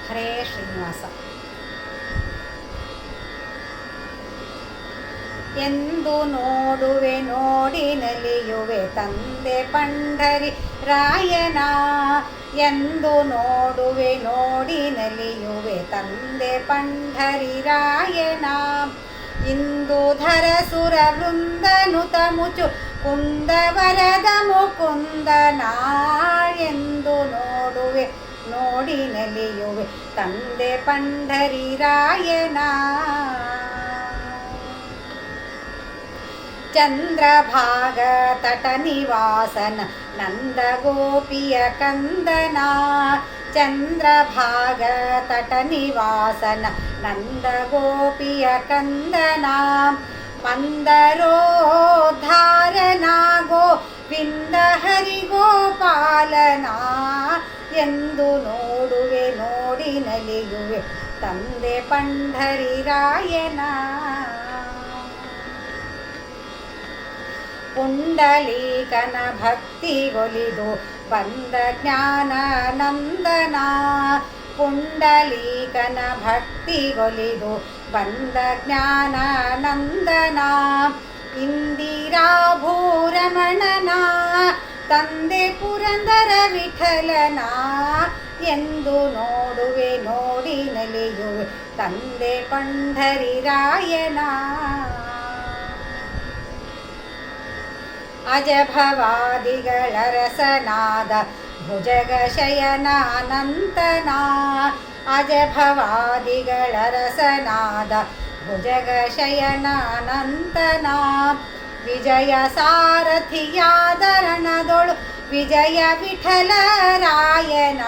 ಹರೇ ಶ್ರೀನಿವಾಸ. ಎಂದು ನೋಡುವೆ ನೋಡಿ ನಲಿಯುವೆ ತಂದೆ ಪಂಢರಿ ರಾಯನ. ಎಂದು ನೋಡುವೆ ನೋಡಿ ನಲಿಯುವೆ ತಂದೆ ಪಂಢರಿ ರಾಯನ. ಇಂದುಧರ ಸುರ ವೃಂದನುತ ಮುಚು ಕುಂದವರದ ಮುಕುಂದನ. ಎಂದು ನೋಡುವೆ ನೋಡಿ ನಲಿಯುವೆ ತಂದೆ ಪಂಢರಿ ರಾಯನ. ಚಂದ್ರಭಾಗ ತಟ ನಿವಾಸನ ನಂದ ಗೋಪಿಯ ಕಂದನ. ಚಂದ್ರಭಾಗ ತಟ ನಿವಾಸನ ನಂದ ಗೋಪಿಯ ಕಂದನ. ಮಂದರೋದ್ಧಾರನ ಗೋವಿಂದ ಹರಿ ಗೋಪಾಲನ. ಎಂದು ನೋಡುವೆ ನೋಡಿ ನಲಿಯುವೆ ತಂದೆ ಪಂಢರಿ ರಾಯನ. ಪುಂಡಲೀಕನ ಭಕ್ತಿಗೊಲಿದು ಬಂದ ಜ್ಞಾನಾನಂದನ. ಪುಂಡಲೀಕನ ಭಕ್ತಿಗೊಲಿದು ಬಂದ ಜ್ಞಾನಾನಂದನ. ಇಂದಿರಾಭೂರಮಣನ ತಂದೆ ಪುರಂದರ ವಿಠಲನ. ಎಂದು ನೋಡುವೆ ನೋಡಿ ನಲಿಯುವೆ ತಂದೆ ಪಂಢರಿ ರಾಯನ. ಅಜಭವಾದಿಗಳ ರಸನಾದ ಭುಜಗ ಶಯನಾನಂತನ. ಅಜಭವಾದಿಗಳ ರಸನಾದ ಭುಜಗ ಶಯನಾನಂತನ. ವಿಜಯ ಸಾರಥಿಯಾದರಣದೊಳು ವಿಜಯ ವಿಠಲ ರಾಯನ.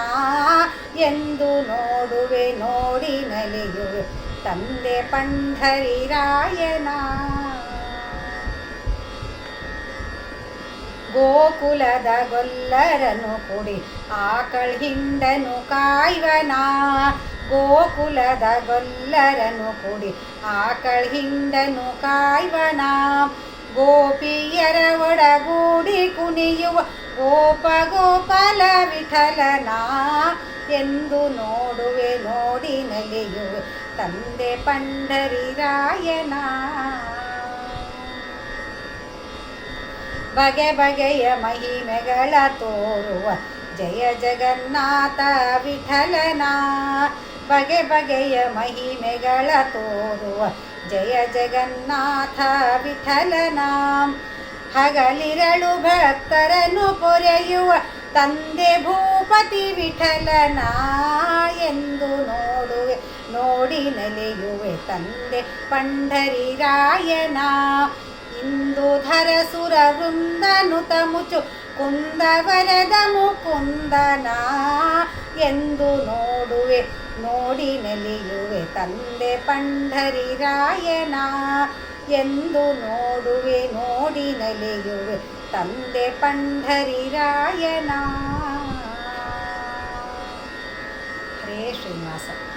ಎಂದು ನೋಡುವೆ ನೋಡಿ ನಲಿಯುವೆ ತಂದೆ ಪಂಢರಿ ರಾಯನ. ಗೋಕುಲದ ಗೊಲ್ಲರನು ಕುಡಿ ಆಕಳ್ ಹಿಂಡನು ಕಾಯ್ವನ. ಗೋಕುಲದ ಗೊಲ್ಲರನು ಕುಡಿ ಆಕಳ್ ಹಿಂಡನು ಕಾಯ್ವನ. ಗೋಪಿಯರ ಒಡಗೂಡಿ ಕುಣಿಯುವ ಗೋಪ ಗೋಪಾಲ ವಿಠಲನ. ಎಂದು ನೋಡುವೆ ನೋಡಿ ನಲಿಯುವೆ ತಂದೆ ಪಂಢರಿ ರಾಯನ. ಬಗೆ ಬಗೆಯ ಮಹಿಮೆಗಳ ತೋರುವ ಜಯ ಜಗನ್ನಾಥ ವಿಠಲನ. ಬಗೆ ಬಗೆಯ ಮಹಿಮೆಗಳ ತೋರುವ ಜಯ ಜಗನ್ನಾಥ ವಿಠಲನ. ಹಗಲಿರಳು ಭಕ್ತರನ್ನು ಪೊರೆಯುವ ತಂದೆ ಭೂಪತಿ ವಿಠಲನ. ಎಂದು ನೋಡುವೆ ನೋಡಿ ನಲಿಯುವೆ ತಂದೆ ಪಂಢರಿ ರಾಯನ. ಇಂದುಧರ ಸುರ ವೃಂದನುತ ಮುಚು ಕುಂದವರದ ಮುಕುಂದನ. ಎಂದು ನೋಡುವೆ ನೋಡಿ ನಲಿಯುವೆ ತಂದೆ ಪಂಢರಿ ರಾಯನ. ಎಂದು ನೋಡುವೆ ನೋಡಿ ನಲಿಯುವೆ ತಂದೆ ಪಂಢರಿ ರಾಯನ. ಹರೇ ಶ್ರೀನಿವಾಸ.